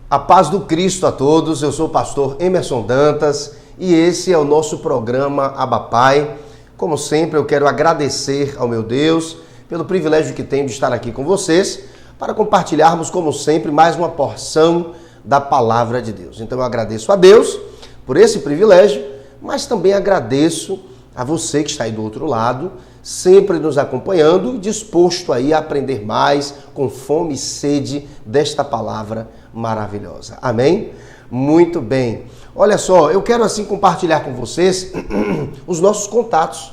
A paz do Cristo a todos, eu sou o pastor Emerson Dantas e esse é o nosso programa Abba Pai. Como sempre, eu quero agradecer ao meu Deus pelo privilégio que tenho de estar aqui com vocês para compartilharmos, como sempre, mais uma porção da Palavra de Deus. Então eu agradeço a Deus por esse privilégio, mas também agradeço a você que está aí do outro lado, sempre nos acompanhando, disposto aí a aprender mais, com fome e sede desta palavra maravilhosa. Amém? Muito bem. Olha só, eu quero assim compartilhar com vocês os nossos contatos.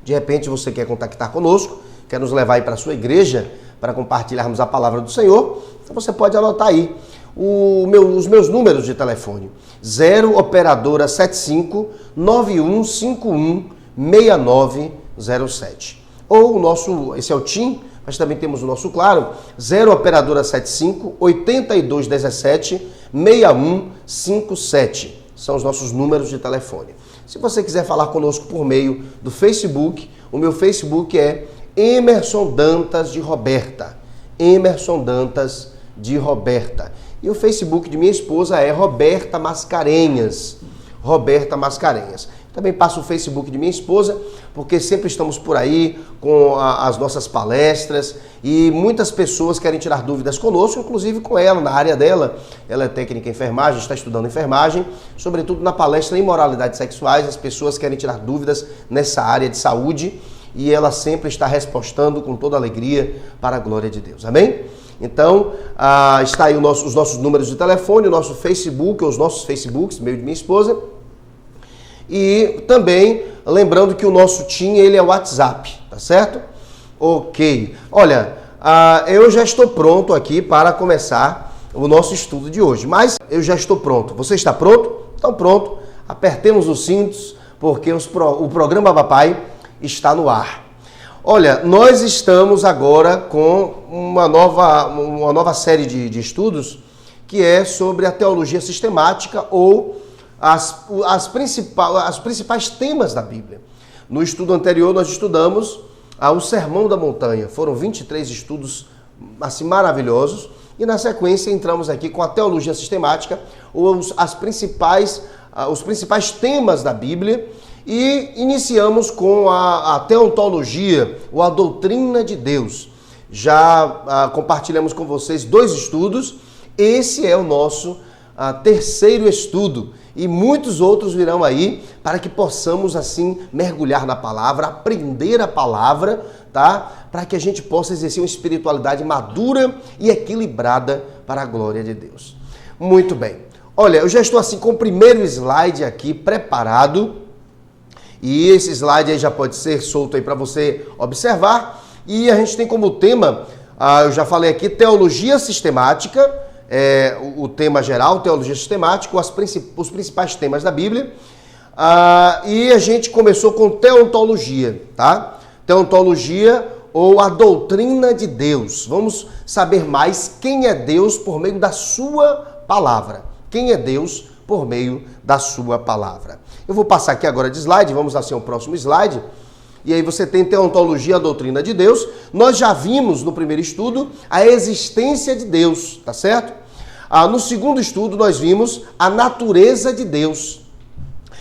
De repente você quer contactar conosco, quer nos levar aí para a sua igreja para compartilharmos a palavra do Senhor, então você pode anotar aí os meus números de telefone. 0 operadora 75 9151 6907. Ou o nosso, esse é o TIM, mas também temos o nosso claro, 0 operadora 75 8217 6157. São os nossos números de telefone. Se você quiser falar conosco por meio do Facebook, o meu Facebook é Emerson Dantas de Roberta. Emerson Dantas de Roberta. E o Facebook de minha esposa é Roberta Mascarenhas. Roberta Mascarenhas. Também passo o Facebook de minha esposa, porque sempre estamos por aí com as nossas palestras e muitas pessoas querem tirar dúvidas conosco, inclusive com ela, na área dela. Ela é técnica em enfermagem, está estudando enfermagem, sobretudo na palestra Imoralidades Sexuais, as pessoas querem tirar dúvidas nessa área de saúde e ela sempre está respondendo com toda alegria para a glória de Deus. Amém? Então, está aí os nossos números de telefone, o nosso Facebook, os nossos Facebooks, meio de minha esposa. E também, lembrando que o nosso TIM, ele é o WhatsApp, tá certo? Ok. Olha, eu já estou pronto aqui para começar o nosso estudo de hoje, mas eu já estou pronto. Você está pronto? Então pronto, apertemos os cintos, porque o programa Abba Pai está no ar. Olha, nós estamos agora com uma nova série de estudos que é sobre a teologia sistemática ou as principais temas da Bíblia. No estudo anterior nós estudamos o Sermão da Montanha. Foram 23 estudos assim maravilhosos e na sequência entramos aqui com a teologia sistemática ou os principais temas da Bíblia. E iniciamos com a teontologia, ou a doutrina de Deus. Já compartilhamos com vocês 2 estudos. Esse é o nosso terceiro estudo. E muitos outros virão aí para que possamos assim mergulhar na palavra, aprender a palavra, tá? Para que a gente possa exercer uma espiritualidade madura e equilibrada para a glória de Deus. Muito bem. Olha, eu já estou assim com o primeiro slide aqui preparado. E esse slide aí já pode ser solto aí para você observar. E a gente tem como tema, eu já falei aqui, teologia sistemática, o tema geral, teologia sistemática, os principais temas da Bíblia. E a gente começou com teontologia, tá? Teontologia ou a doutrina de Deus. Vamos saber mais quem é Deus por meio da sua palavra. Quem é Deus por meio da sua palavra. Eu vou passar aqui agora de slide, vamos assim ao próximo slide. E aí você tem teontologia, a doutrina de Deus. Nós já vimos no primeiro estudo a existência de Deus, tá certo? No segundo estudo nós vimos a natureza de Deus.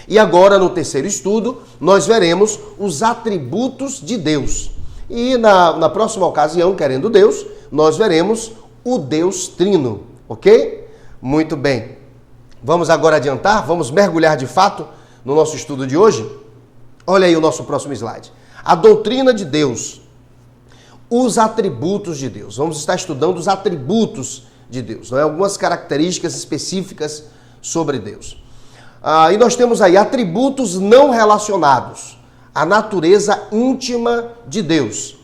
E agora no terceiro estudo nós veremos os atributos de Deus. E na próxima ocasião, querendo Deus, nós veremos o Deus Trino, ok? Muito bem. Vamos agora adiantar, vamos mergulhar de fato no nosso estudo de hoje. Olha aí o nosso próximo slide. A doutrina de Deus, os atributos de Deus. Vamos estar estudando os atributos de Deus, não é? Algumas características específicas sobre Deus. E nós temos aí atributos não relacionados, a natureza íntima de Deus.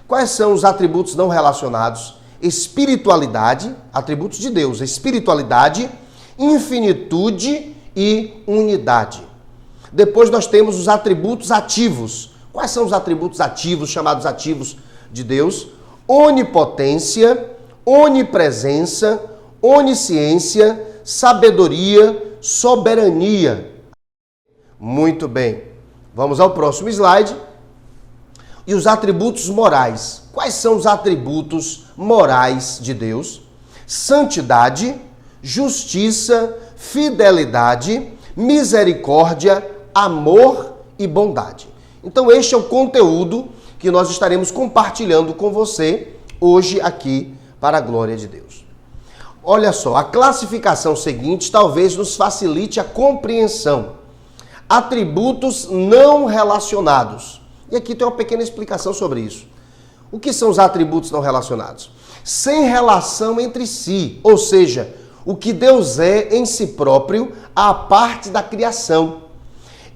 Quais são os atributos não relacionados? Espiritualidade, atributos de Deus, espiritualidade, infinitude e unidade. Depois nós temos os atributos ativos. Quais são os atributos ativos, chamados ativos de Deus? Onipotência, onipresença, onisciência, sabedoria, soberania. Muito bem. Vamos ao próximo slide. E os atributos morais. Quais são os atributos morais de Deus? Santidade, justiça, fidelidade, misericórdia, amor e bondade. Então este é o conteúdo que nós estaremos compartilhando com você hoje aqui para a glória de Deus. Olha só, a classificação seguinte talvez nos facilite a compreensão. Atributos não relacionados. E aqui tem uma pequena explicação sobre isso. O que são os atributos não relacionados? Sem relação entre si, ou seja, o que Deus é em si próprio à parte da criação.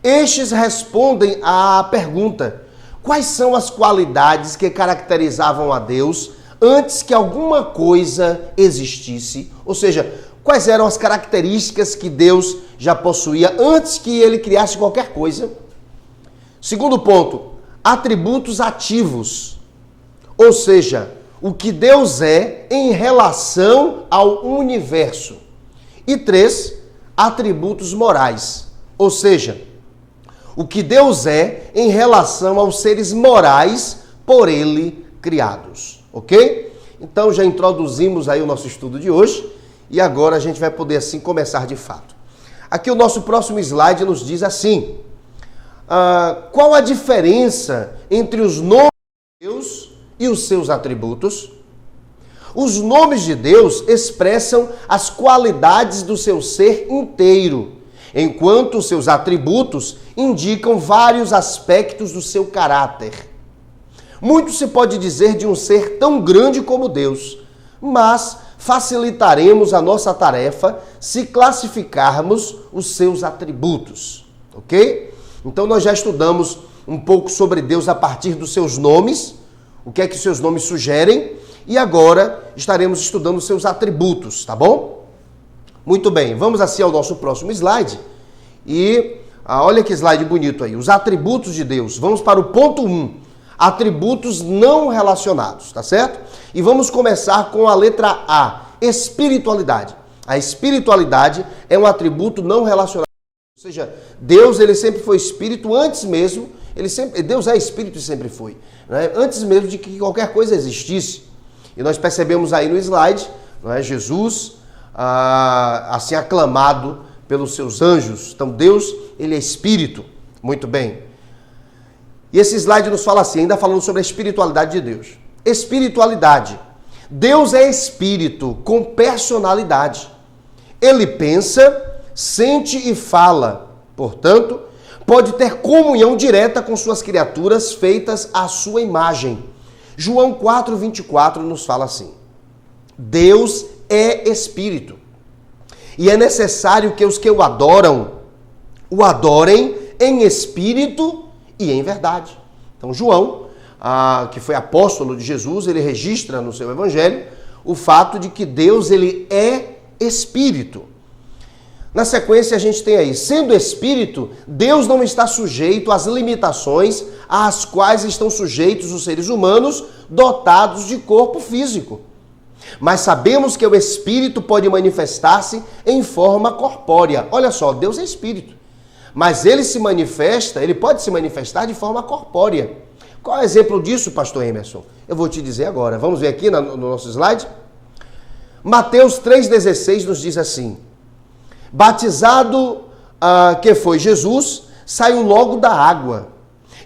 Estes respondem à pergunta: quais são as qualidades que caracterizavam a Deus antes que alguma coisa existisse? Ou seja, quais eram as características que Deus já possuía antes que ele criasse qualquer coisa? Segundo ponto, atributos ativos. Ou seja, o que Deus é em relação ao universo. E 3, atributos morais. Ou seja, o que Deus é em relação aos seres morais por ele criados. Ok? Então já introduzimos aí o nosso estudo de hoje e agora a gente vai poder assim começar de fato. Aqui o nosso próximo slide nos diz assim: qual a diferença entre os nomes de Deus e os seus atributos? Os nomes de Deus expressam as qualidades do seu ser inteiro, enquanto os seus atributos indicam vários aspectos do seu caráter. Muito se pode dizer de um ser tão grande como Deus, mas facilitaremos a nossa tarefa se classificarmos os seus atributos, ok? Então nós já estudamos um pouco sobre Deus a partir dos seus nomes, o que é que os seus nomes sugerem, e agora estaremos estudando os seus atributos, tá bom? Muito bem, vamos assim ao nosso próximo slide. E olha que slide bonito aí, os atributos de Deus. Vamos para o ponto 1, atributos não relacionados, tá certo? E vamos começar com a letra A, espiritualidade. A espiritualidade é um atributo não relacionado. Ou seja, Deus ele sempre foi espírito antes mesmo, Deus é espírito e sempre foi, né? Antes mesmo de que qualquer coisa existisse. E nós percebemos aí no slide, não é? Jesus, assim aclamado pelos seus anjos. Então Deus, ele é espírito. Muito bem. E esse slide nos fala assim, ainda falando sobre a espiritualidade de Deus. Espiritualidade. Deus é espírito com personalidade. Ele pensa, sente e fala. Portanto, pode ter comunhão direta com suas criaturas feitas à sua imagem. João 4:24 nos fala assim: Deus é espírito. E é necessário que os que o adorem em espírito e em verdade. Então João, que foi apóstolo de Jesus, ele registra no seu evangelho o fato de que Deus ele é espírito. Na sequência a gente tem aí, sendo espírito, Deus não está sujeito às limitações às quais estão sujeitos os seres humanos dotados de corpo físico. Mas sabemos que o espírito pode manifestar-se em forma corpórea. Olha só, Deus é espírito. Mas ele pode se manifestar de forma corpórea. Qual é o exemplo disso, pastor Emerson? Eu vou te dizer agora. Vamos ver aqui no nosso slide? Mateus 3,16 nos diz assim: batizado que foi Jesus, saiu logo da água.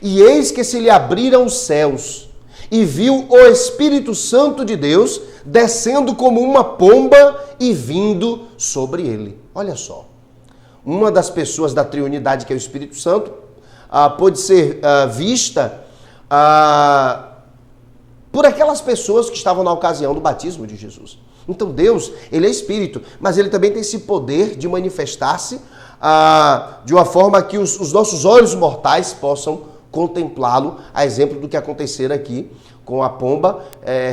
E eis que se lhe abriram os céus, e viu o Espírito Santo de Deus descendo como uma pomba e vindo sobre ele. Olha só. Uma das pessoas da Trindade, que é o Espírito Santo, pode ser vista por aquelas pessoas que estavam na ocasião do batismo de Jesus. Então Deus, ele é espírito, mas ele também tem esse poder de manifestar-se de uma forma que os nossos olhos mortais possam contemplá-lo, a exemplo do que acontecer aqui com a pomba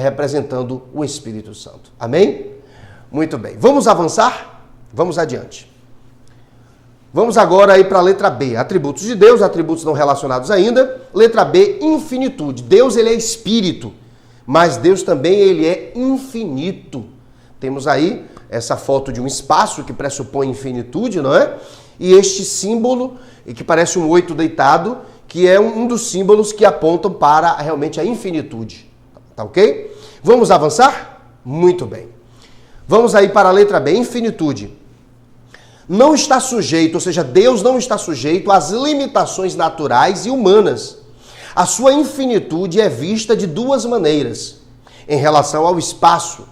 representando o Espírito Santo. Amém? Muito bem. Vamos avançar? Vamos adiante. Vamos agora aí para a letra B, atributos de Deus, atributos não relacionados ainda. Letra B, infinitude. Deus, ele é espírito, mas Deus também, ele é infinito. Temos aí essa foto de um espaço que pressupõe infinitude, não é? E este símbolo, que parece um 8 deitado, que é um dos símbolos que apontam para realmente a infinitude. Tá ok? Vamos avançar? Muito bem. Vamos aí para a letra B, infinitude. Não está sujeito, ou seja, Deus não está sujeito às limitações naturais e humanas. A sua infinitude é vista de duas maneiras. Em relação ao espaço,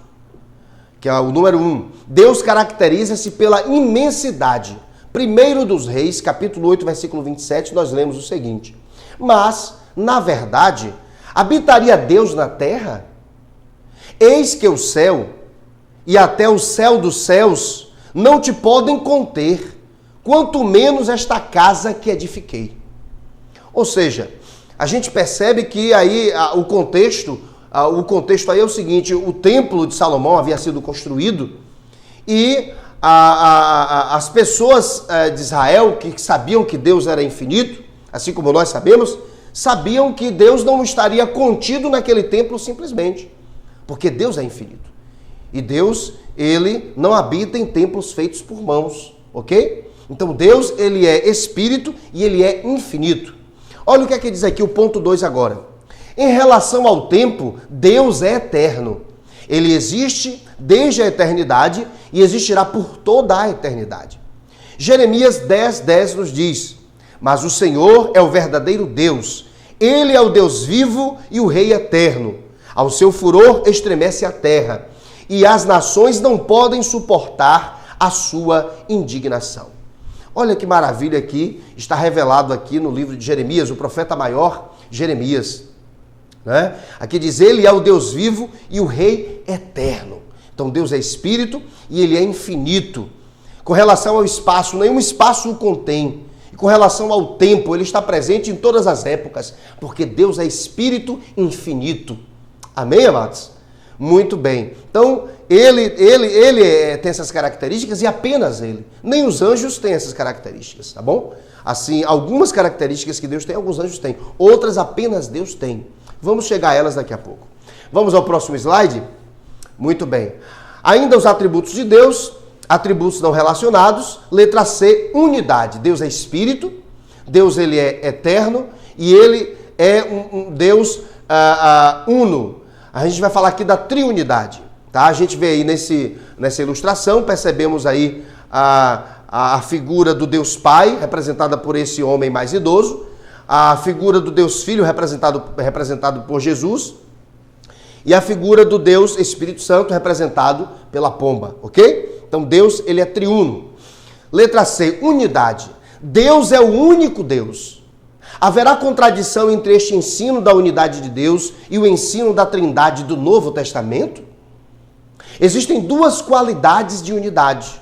que é o número 1, Deus caracteriza-se pela imensidade. Primeiro dos Reis, capítulo 8, versículo 27, nós lemos o seguinte: mas, na verdade, habitaria Deus na terra? Eis que o céu e até o céu dos céus não te podem conter, quanto menos esta casa que edifiquei. Ou seja, a gente percebe que aí o contexto aí é o seguinte: o templo de Salomão havia sido construído e as pessoas de Israel que sabiam que Deus era infinito, assim como nós sabemos, sabiam que Deus não estaria contido naquele templo simplesmente, porque Deus é infinito. E Deus, ele não habita em templos feitos por mãos, ok? Então Deus, ele é espírito e ele é infinito. Olha o que é que diz aqui o ponto 2 agora. Em relação ao tempo, Deus é eterno. Ele existe desde a eternidade e existirá por toda a eternidade. Jeremias 10:10 nos diz: mas o Senhor é o verdadeiro Deus. Ele é o Deus vivo e o Rei eterno. Ao seu furor estremece a terra, e as nações não podem suportar a sua indignação. Olha que maravilha aqui, está revelado aqui no livro de Jeremias, o profeta maior Jeremias. Né? Aqui diz: ele é o Deus vivo e o Rei eterno. Então Deus é espírito e ele é infinito. Com relação ao espaço, nenhum espaço o contém. E com relação ao tempo, ele está presente em todas as épocas, porque Deus é espírito infinito. Amém, amados? Muito bem. Então, ele tem essas características e apenas ele. Nem os anjos têm essas características, tá bom? Assim, algumas características que Deus tem, alguns anjos têm. Outras apenas Deus tem. Vamos chegar a elas daqui a pouco. Vamos ao próximo slide? Muito bem. Ainda os atributos de Deus, atributos não relacionados. Letra C, unidade. Deus é espírito, Deus ele é eterno e ele é um Deus uno. A gente vai falar aqui da triunidade, tá? A gente vê aí nessa ilustração, percebemos aí a figura do Deus Pai, representada por esse homem mais idoso, a figura do Deus Filho, representado por Jesus, e a figura do Deus Espírito Santo, representado pela pomba, ok? Então Deus, ele é triuno. Letra C, unidade. Deus é o único Deus. Haverá contradição entre este ensino da unidade de Deus e o ensino da Trindade do Novo Testamento? Existem duas qualidades de unidade.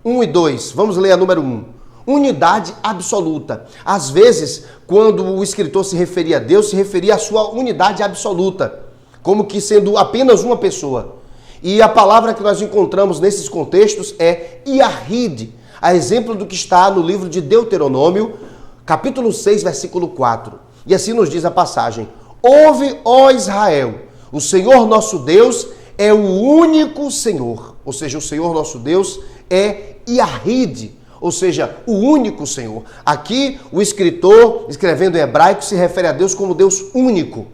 1 e 2. Vamos ler a número 1. Unidade absoluta. Às vezes, quando o escritor se referia a Deus, se referia à sua unidade absoluta, como que sendo apenas uma pessoa. E a palavra que nós encontramos nesses contextos é Iahide, a exemplo do que está no livro de Deuteronômio, capítulo 6, versículo 4. E assim nos diz a passagem: ouve, ó Israel, o Senhor nosso Deus é o único Senhor. Ou seja, o Senhor nosso Deus é Iahide, ou seja, o único Senhor. Aqui o escritor, escrevendo em hebraico, se refere a Deus como Deus único.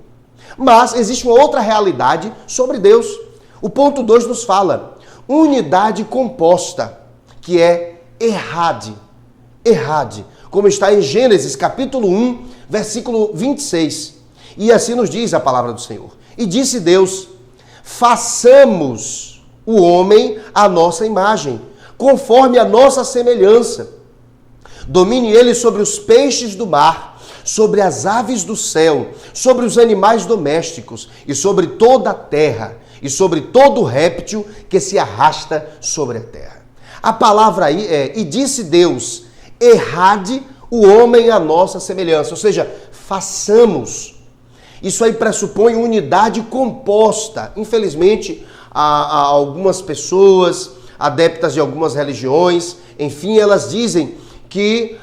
Mas existe uma outra realidade sobre Deus. O ponto 2 nos fala: unidade composta, que é Errade. Errade, como está em Gênesis capítulo 1, versículo 26. E assim nos diz a palavra do Senhor: e disse Deus: façamos o homem à nossa imagem, conforme a nossa semelhança. Domine ele sobre os peixes do mar, sobre as aves do céu, sobre os animais domésticos e sobre toda a terra, e sobre todo réptil que se arrasta sobre a terra. A palavra aí é: e disse Deus, errade o homem à nossa semelhança, ou seja, façamos. Isso aí pressupõe unidade composta. Infelizmente, há algumas pessoas, adeptas de algumas religiões, enfim, elas dizem que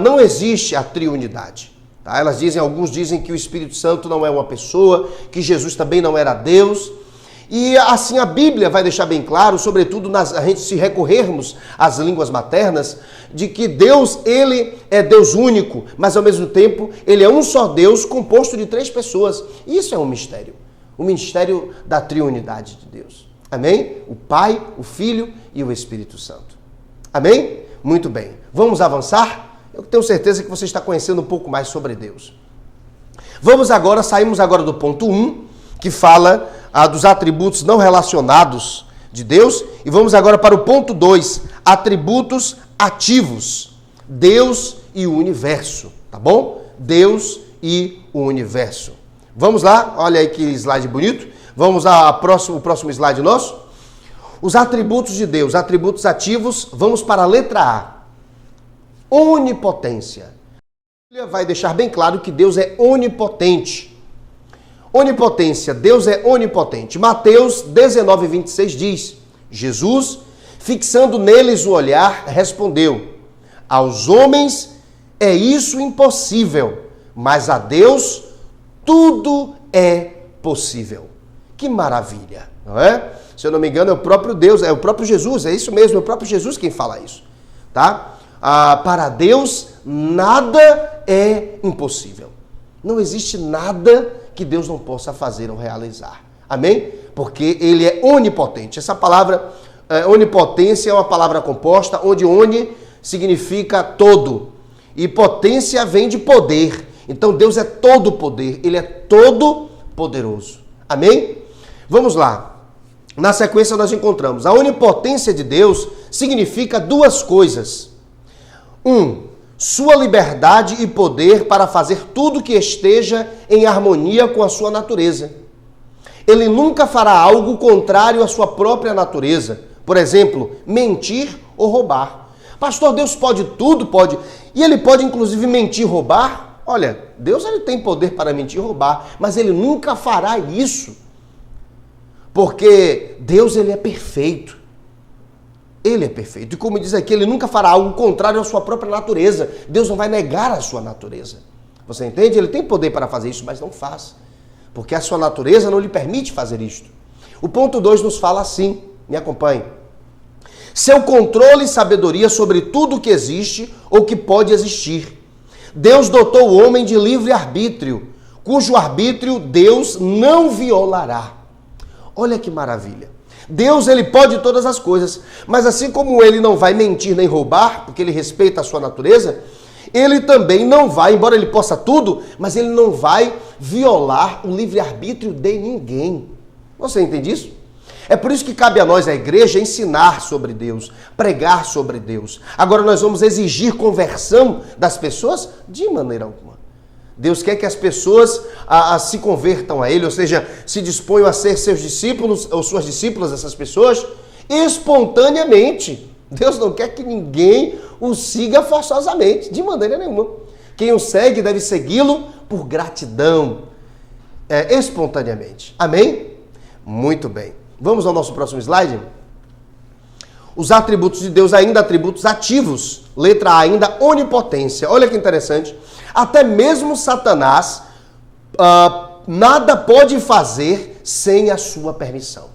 não existe a triunidade. Tá? Alguns dizem que o Espírito Santo não é uma pessoa, que Jesus também não era Deus. E assim a Bíblia vai deixar bem claro, sobretudo a gente se recorrermos às línguas maternas, de que Deus, ele é Deus único, mas ao mesmo tempo ele é um só Deus composto de 3 pessoas. Isso é um mistério, o mistério da triunidade de Deus. Amém? O Pai, o Filho e o Espírito Santo. Amém? Muito bem. Vamos avançar? Eu tenho certeza que você está conhecendo um pouco mais sobre Deus. Saímos agora do ponto 1, que fala dos atributos não relacionados de Deus, e vamos agora para o ponto 2, atributos ativos. Deus e o universo, tá bom? Deus e o universo. Vamos lá, olha aí que slide bonito. Vamos ao próximo slide nosso. Os atributos de Deus, atributos ativos, vamos para a letra A. Onipotência. A Bíblia vai deixar bem claro que Deus é onipotente. Onipotência, Deus é onipotente. Mateus 19:26 diz: Jesus, fixando neles o olhar, respondeu: aos homens é isso impossível, mas a Deus tudo é possível. Que maravilha, não é? Se eu não me engano, é o próprio Deus, é o próprio Jesus, é isso mesmo, é o próprio Jesus quem fala isso, tá? Para Deus, nada é impossível. Não existe nada que Deus não possa fazer ou realizar. Amém? Porque Ele é onipotente. Essa palavra, onipotência, é uma palavra composta, onde oni significa todo. E potência vem de poder. Então Deus é todo poder. Ele é todo poderoso. Amém? Vamos lá. Na sequência nós encontramos a onipotência de Deus significa duas coisas. Sua liberdade e poder para fazer tudo que esteja em harmonia com a sua natureza. Ele nunca fará algo contrário à sua própria natureza. Por exemplo, mentir ou roubar. Pastor, Deus pode tudo? Pode. E Ele pode inclusive mentir e roubar? Olha, Deus ele tem poder para mentir e roubar, mas Ele nunca fará isso. Porque Deus ele é perfeito. Ele é perfeito. E como diz aqui, Ele nunca fará algo contrário à sua própria natureza. Deus não vai negar a sua natureza. Você entende? Ele tem poder para fazer isso, mas não faz. Porque a sua natureza não lhe permite fazer isto. O ponto 2 nos fala assim. Me acompanhe. Seu controle e sabedoria sobre tudo que existe ou que pode existir. Deus dotou o homem de livre-arbítrio, cujo arbítrio Deus não violará. Olha que maravilha. Deus, ele pode todas as coisas, mas assim como ele não vai mentir nem roubar, porque ele respeita a sua natureza, ele também não vai, embora ele possa tudo, mas ele não vai violar o livre-arbítrio de ninguém. Você entende isso? É por isso que cabe a nós, a igreja, ensinar sobre Deus, pregar sobre Deus. Agora nós vamos exigir conversão das pessoas? De maneira alguma. Deus quer que as pessoas se convertam a Ele, ou seja, se disponham a ser seus discípulos ou suas discípulas, essas pessoas, espontaneamente. Deus não quer que ninguém o siga forçosamente, de maneira nenhuma. Quem o segue deve segui-lo por gratidão, espontaneamente. Amém? Muito bem. Vamos ao nosso próximo slide? Os atributos de Deus, ainda atributos ativos. Letra A, ainda onipotência. Olha que interessante. Até mesmo Satanás nada pode fazer sem a sua permissão.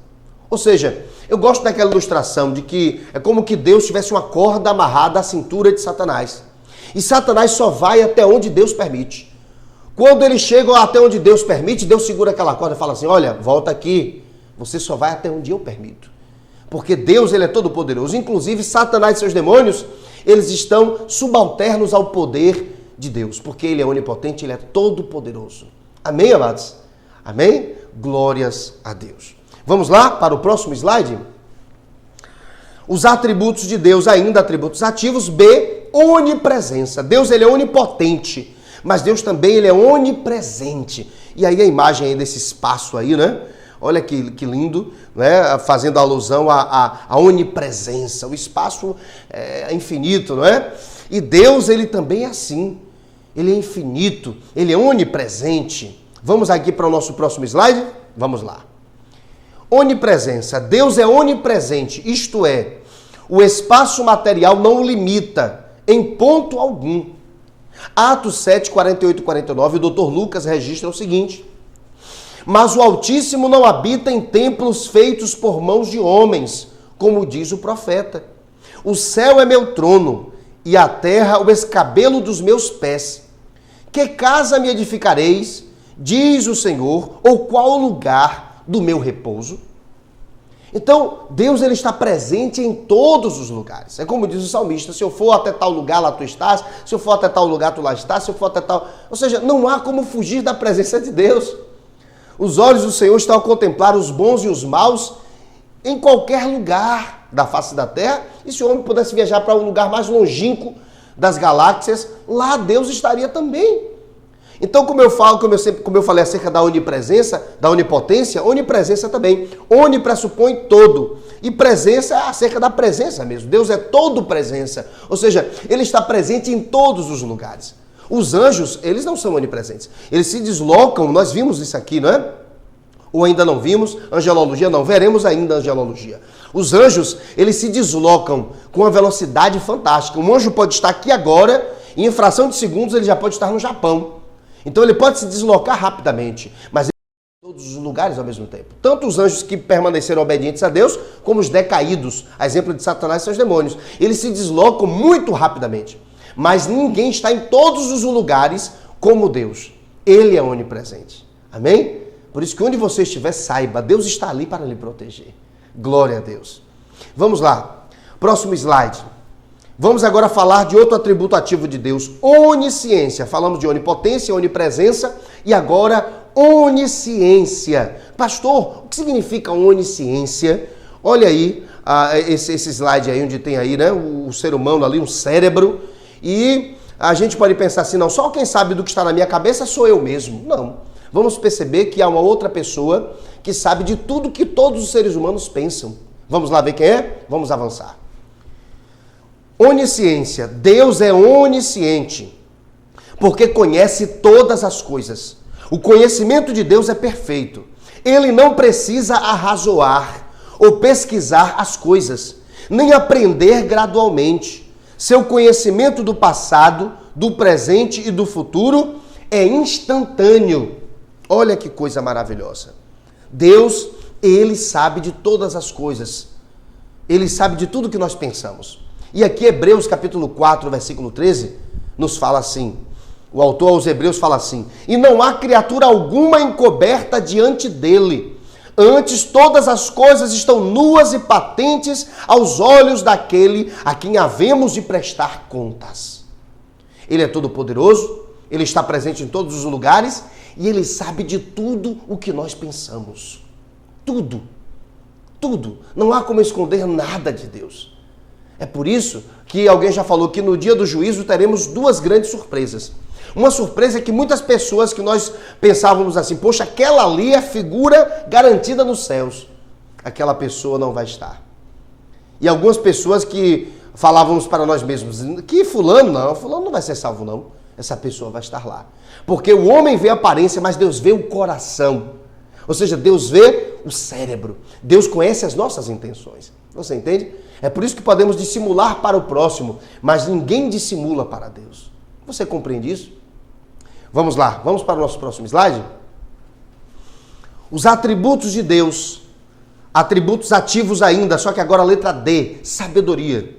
Ou seja, eu gosto daquela ilustração de que é como que Deus tivesse uma corda amarrada à cintura de Satanás. E Satanás só vai até onde Deus permite. Quando ele chega até onde Deus permite, Deus segura aquela corda e fala assim, olha, volta aqui, você só vai até onde eu permito. Porque Deus, ele é todo poderoso. Inclusive, Satanás e seus demônios, eles estão subalternos ao poder de Deus, porque Ele é onipotente, Ele é todo poderoso. Amém, amados? Amém? Glórias a Deus. Vamos lá para o próximo slide? Os atributos de Deus, ainda atributos ativos. B, onipresença. Deus, ele é onipotente, mas Deus também ele é onipresente. E aí a imagem aí desse espaço aí, né? Olha que lindo, né? Fazendo alusão à onipresença. O espaço é infinito, não é? E Deus, ele também é assim. Ele é infinito, ele é onipresente. Vamos aqui para o nosso próximo slide? Vamos lá. Onipresença. Deus é onipresente, isto é, o espaço material não o limita em ponto algum. Atos 7, 48 e 49, o Dr. Lucas registra o seguinte: mas o Altíssimo não habita em templos feitos por mãos de homens, como diz o profeta. O céu é meu trono e a terra o escabelo dos meus pés. Que casa me edificareis, diz o Senhor, ou qual lugar do meu repouso? Então, Deus ele está presente em todos os lugares. É como diz o salmista, se eu for até tal lugar, lá tu estás. Se eu for até tal lugar, tu lá estás. Se eu for até tal... Ou seja, não há como fugir da presença de Deus. Os olhos do Senhor estão a contemplar os bons e os maus em qualquer lugar da face da terra. E se o homem pudesse viajar para um lugar mais longínquo das galáxias, lá Deus estaria também. Então, como eu falei acerca da onipresença, da onipotência, onipresença também. Oni pressupõe todo. E presença é acerca da presença mesmo. Deus é todo presença. Ou seja, ele está presente em todos os lugares. Os anjos, eles não são onipresentes. Eles se deslocam, nós vimos isso aqui, não é? Ou ainda não vimos, angelologia não, veremos ainda angelologia. Os anjos, eles se deslocam com uma velocidade fantástica. Um anjo pode estar aqui agora, e em fração de segundos ele já pode estar no Japão. Então ele pode se deslocar rapidamente, mas ele está em todos os lugares ao mesmo tempo. Tanto os anjos que permaneceram obedientes a Deus, como os decaídos, a exemplo de Satanás e seus demônios. Eles se deslocam muito rapidamente, mas ninguém está em todos os lugares como Deus. Ele é onipresente. Amém? Por isso que onde você estiver, saiba, Deus está ali para lhe proteger. Glória a Deus. Vamos lá. Próximo slide. Vamos agora falar de outro atributo ativo de Deus, onisciência. Falamos de onipotência, onipresença e agora onisciência. Pastor, o que significa onisciência? Olha aí, esse slide aí, onde tem aí, né, o ser humano ali, um cérebro, e a gente pode pensar assim, não, só quem sabe do que está na minha cabeça sou eu mesmo. Não. Vamos perceber que há uma outra pessoa que sabe de tudo que todos os seres humanos pensam. Vamos lá ver quem é? Vamos avançar. Onisciência. Deus é onisciente, porque conhece todas as coisas. O conhecimento de Deus é perfeito. Ele não precisa arrazoar ou pesquisar as coisas, nem aprender gradualmente. Seu conhecimento do passado, do presente e do futuro é instantâneo. Olha que coisa maravilhosa. Deus, ele sabe de todas as coisas. Ele sabe de tudo que nós pensamos. E aqui Hebreus capítulo 4, versículo 13, nos fala assim. O autor aos Hebreus fala assim: e não há criatura alguma encoberta diante dele. Antes todas as coisas estão nuas e patentes aos olhos daquele a quem havemos de prestar contas. Ele é todo poderoso, ele está presente em todos os lugares e ele sabe de tudo o que nós pensamos. Tudo. Tudo. Não há como esconder nada de Deus. É por isso que alguém já falou que no dia do juízo teremos duas grandes surpresas. Uma surpresa é que muitas pessoas que nós pensávamos assim, poxa, aquela ali é figura garantida nos céus. Aquela pessoa não vai estar. E algumas pessoas que falávamos para nós mesmos, que fulano não vai ser salvo não. Essa pessoa vai estar lá. Porque o homem vê a aparência, mas Deus vê o coração. Ou seja, Deus vê o cérebro. Deus conhece as nossas intenções. Você entende? É por isso que podemos dissimular para o próximo, mas ninguém dissimula para Deus. Você compreende isso? Vamos lá, vamos para o nosso próximo slide? Os atributos de Deus, atributos ativos ainda, só que agora a letra D, sabedoria.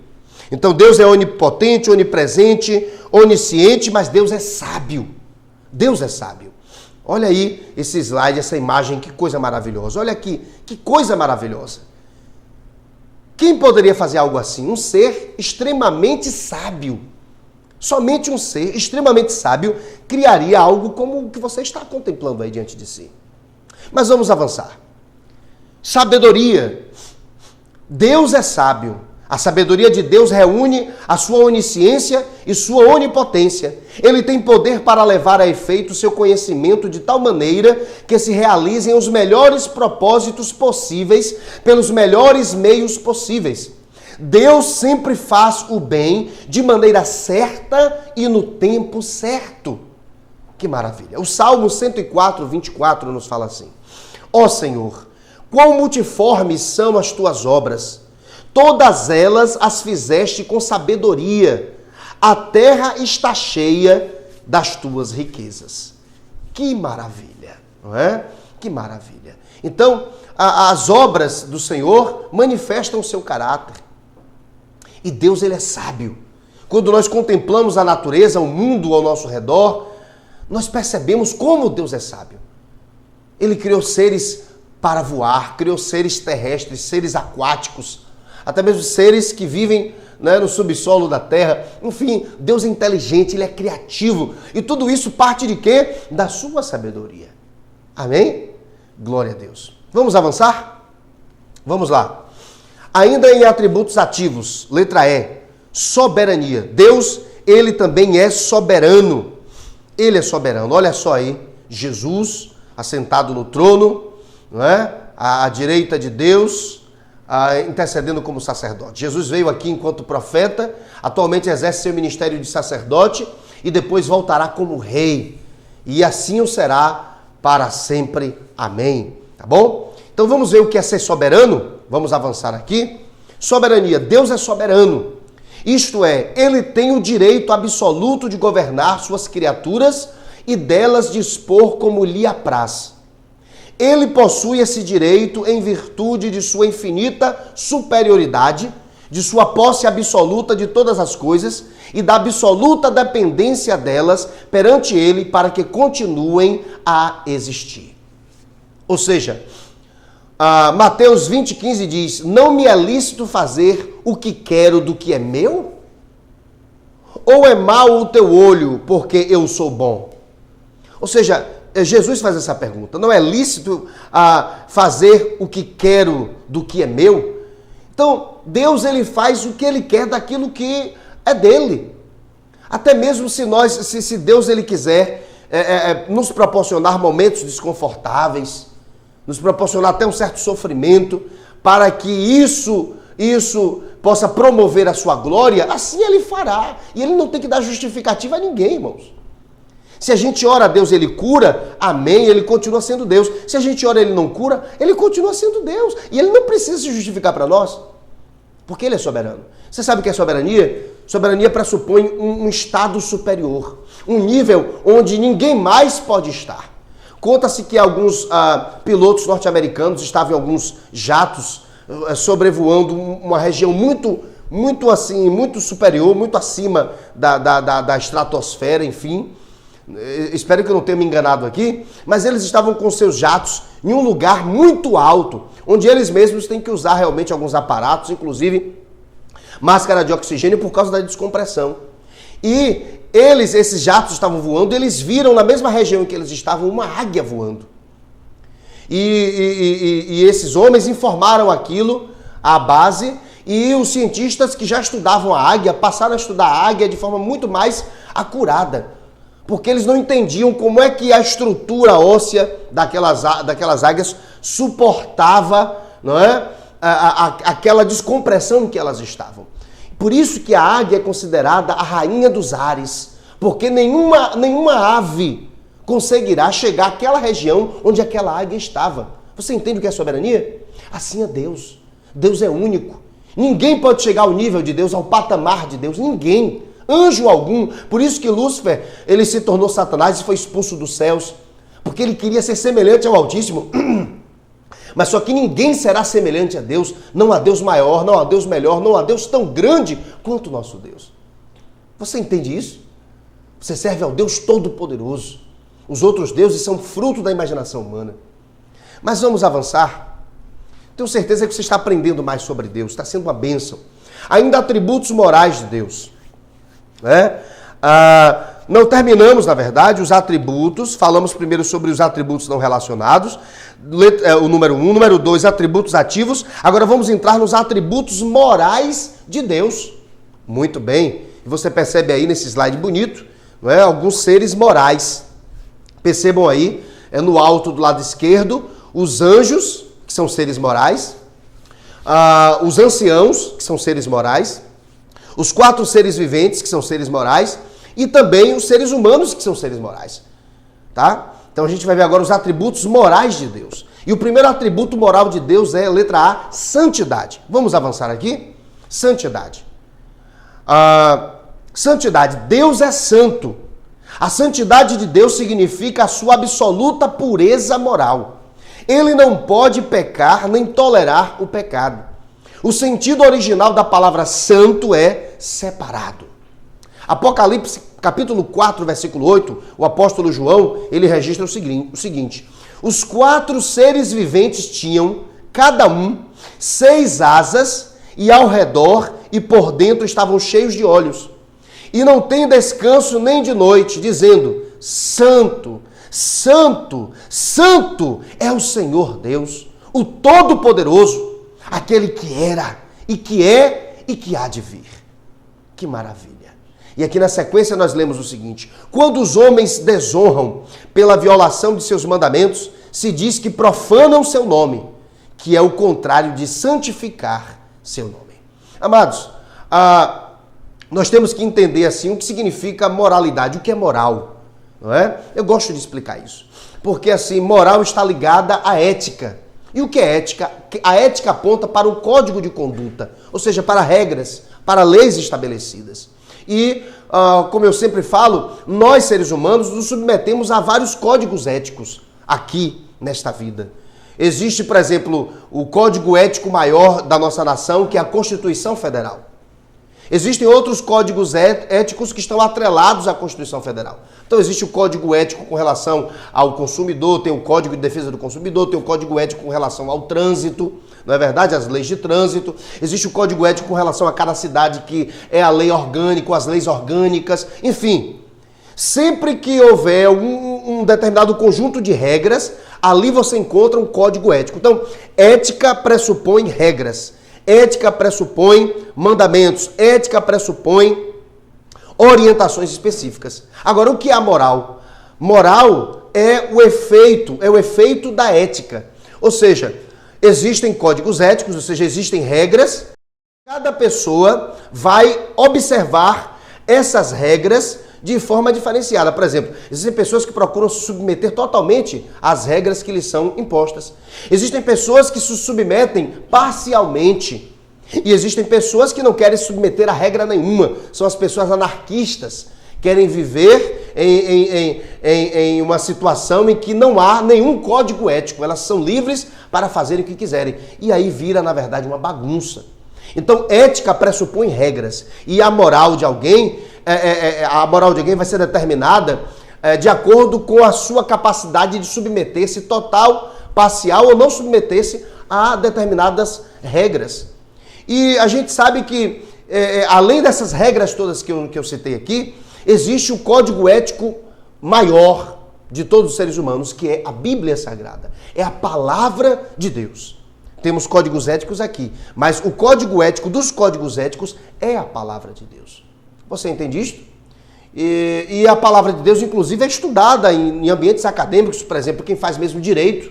Então Deus é onipotente, onipresente, onisciente, mas Deus é sábio. Deus é sábio. Olha aí esse slide, essa imagem, que coisa maravilhosa. Olha aqui, que coisa maravilhosa. Quem poderia fazer algo assim? Um ser extremamente sábio. Somente um ser extremamente sábio criaria algo como o que você está contemplando aí diante de si. Mas vamos avançar. Sabedoria. Deus é sábio. A sabedoria de Deus reúne a sua onisciência e sua onipotência. Ele tem poder para levar a efeito seu conhecimento de tal maneira que se realizem os melhores propósitos possíveis pelos melhores meios possíveis. Deus sempre faz o bem de maneira certa e no tempo certo. Que maravilha. O Salmo 104, 24 nos fala assim: ó Senhor, quão multiformes são as tuas obras! Todas elas as fizeste com sabedoria. A terra está cheia das tuas riquezas. Que maravilha, não é? Que maravilha. Então, as obras do Senhor manifestam o seu caráter. E Deus, ele é sábio. Quando nós contemplamos a natureza, o mundo ao nosso redor, nós percebemos como Deus é sábio. Ele criou seres para voar, criou seres terrestres, seres aquáticos, até mesmo seres que vivem, né, no subsolo da terra. Enfim, Deus é inteligente, Ele é criativo. E tudo isso parte de quê? Da sua sabedoria. Amém? Glória a Deus. Vamos avançar? Vamos lá. Ainda em atributos ativos, letra E, soberania. Deus, Ele também é soberano. Ele é soberano. Olha só aí, Jesus assentado no trono, não é? À direita de Deus, intercedendo como sacerdote. Jesus veio aqui enquanto profeta, atualmente exerce seu ministério de sacerdote e depois voltará como rei. E assim o será para sempre. Amém. Tá bom? Então vamos ver o que é ser soberano? Vamos avançar aqui. Soberania. Deus é soberano. Isto é, Ele tem o direito absoluto de governar suas criaturas e delas dispor como lhe apraz. Ele possui esse direito em virtude de sua infinita superioridade, de sua posse absoluta de todas as coisas e da absoluta dependência delas perante ele para que continuem a existir. Ou seja, Mateus 20,15 diz: não me é lícito fazer o que quero do que é meu? Ou é mau o teu olho porque eu sou bom? Ou seja, Jesus faz essa pergunta. Não é lícito fazer o que quero do que é meu? Então, Deus, Ele faz o que Ele quer daquilo que é dele. Até mesmo se Deus, Ele quiser nos proporcionar momentos desconfortáveis, nos proporcionar até um certo sofrimento, para que isso possa promover a sua glória, assim Ele fará. E Ele não tem que dar justificativa a ninguém, irmãos. Se a gente ora a Deus, Ele cura, amém, Ele continua sendo Deus. Se a gente ora, Ele não cura, Ele continua sendo Deus. E Ele não precisa se justificar para nós, porque Ele é soberano. Você sabe o que é soberania? Soberania pressupõe um estado superior, um nível onde ninguém mais pode estar. Conta-se que alguns pilotos norte-americanos estavam em alguns jatos sobrevoando uma região muito superior, muito acima da estratosfera, enfim. Espero que eu não tenha me enganado aqui, mas eles estavam com seus jatos em um lugar muito alto, onde eles mesmos têm que usar realmente alguns aparatos, inclusive máscara de oxigênio por causa da descompressão. E esses jatos estavam voando, eles viram na mesma região em que eles estavam uma águia voando. E esses homens informaram aquilo à base, e os cientistas que já estudavam a águia passaram a estudar a águia de forma muito mais acurada, porque eles não entendiam como é que a estrutura óssea daquelas águias suportava, não é, aquela descompressão em que elas estavam. Por isso que a águia é considerada a rainha dos ares, porque nenhuma ave conseguirá chegar àquela região onde aquela águia estava. Você entende o que é soberania? Assim é Deus. Deus é único. Ninguém pode chegar ao nível de Deus, ao patamar de Deus. Ninguém. Anjo algum. Por isso que Lúcifer, ele se tornou Satanás e foi expulso dos céus. Porque ele queria ser semelhante ao Altíssimo. Mas só que ninguém será semelhante a Deus. Não há Deus maior, não há Deus melhor, não há Deus tão grande quanto o nosso Deus. Você entende isso? Você serve ao Deus Todo-Poderoso. Os outros deuses são fruto da imaginação humana. Mas vamos avançar. Tenho certeza que você está aprendendo mais sobre Deus. Está sendo uma bênção. Ainda atributos morais de Deus. Não terminamos, na verdade, os atributos. Falamos primeiro sobre os atributos não relacionados. O número 1. Número 2, atributos ativos. Agora vamos entrar nos atributos morais de Deus. Muito bem. E você percebe aí nesse slide bonito, não é? Alguns seres morais. Percebam aí, no alto do lado esquerdo, os anjos, que são seres morais. Os anciãos, que são seres morais. Os 4 seres viventes, que são seres morais, e também os seres humanos, que são seres morais. Tá? Então a gente vai ver agora os atributos morais de Deus. E o primeiro atributo moral de Deus é, letra A, santidade. Vamos avançar aqui? Santidade. Santidade. Deus é santo. A santidade de Deus significa a sua absoluta pureza moral. Ele não pode pecar nem tolerar o pecado. O sentido original da palavra santo é separado. Apocalipse, capítulo 4, versículo 8, o apóstolo João, ele registra o seguinte: Os 4 seres viventes tinham, cada um, 6 asas, e ao redor e por dentro estavam cheios de olhos. E não tem descanso nem de noite, dizendo: Santo, Santo, Santo é o Senhor Deus, o Todo-Poderoso, aquele que era, e que é, e que há de vir. Que maravilha! E aqui na sequência nós lemos o seguinte: quando os homens desonram pela violação de seus mandamentos, se diz que profanam seu nome, que é o contrário de santificar seu nome. Amados, nós temos que entender assim o que significa moralidade, o que é moral, não é? Eu gosto de explicar isso, porque assim, moral está ligada à ética. E o que é ética? A ética aponta para um código de conduta, ou seja, para regras, para leis estabelecidas. E, como eu sempre falo, nós seres humanos nos submetemos a vários códigos éticos aqui nesta vida. Existe, por exemplo, o código ético maior da nossa nação, que é a Constituição Federal. Existem outros códigos éticos que estão atrelados à Constituição Federal. Então existe o código ético com relação ao consumidor, tem o Código de Defesa do Consumidor, tem o código ético com relação ao trânsito, não é verdade? As leis de trânsito. Existe o código ético com relação a cada cidade, que é a lei orgânica, as leis orgânicas, enfim. Sempre que houver um determinado conjunto de regras, ali você encontra um código ético. Então, ética pressupõe regras. Ética pressupõe mandamentos, ética pressupõe orientações específicas. Agora, o que é a moral? Moral é o efeito da ética. Ou seja, existem códigos éticos, ou seja, existem regras. Cada pessoa vai observar essas regras de forma diferenciada. Por exemplo, existem pessoas que procuram se submeter totalmente às regras que lhes são impostas. Existem pessoas que se submetem parcialmente. E existem pessoas que não querem se submeter a regra nenhuma. São as pessoas anarquistas. Querem viver em uma situação em que não há nenhum código ético. Elas são livres para fazerem o que quiserem. E aí vira, na verdade, uma bagunça. Então, ética pressupõe regras. E a moral de alguém vai ser determinada de acordo com a sua capacidade de submeter-se total, parcial ou não submeter-se a determinadas regras. E a gente sabe que, além dessas regras todas que eu citei aqui, existe o código ético maior de todos os seres humanos, que é a Bíblia Sagrada. É a palavra de Deus. Temos códigos éticos aqui, mas o código ético dos códigos éticos é a palavra de Deus. Você entende isto? E a palavra de Deus, inclusive, é estudada em ambientes acadêmicos, por exemplo, quem faz mesmo direito.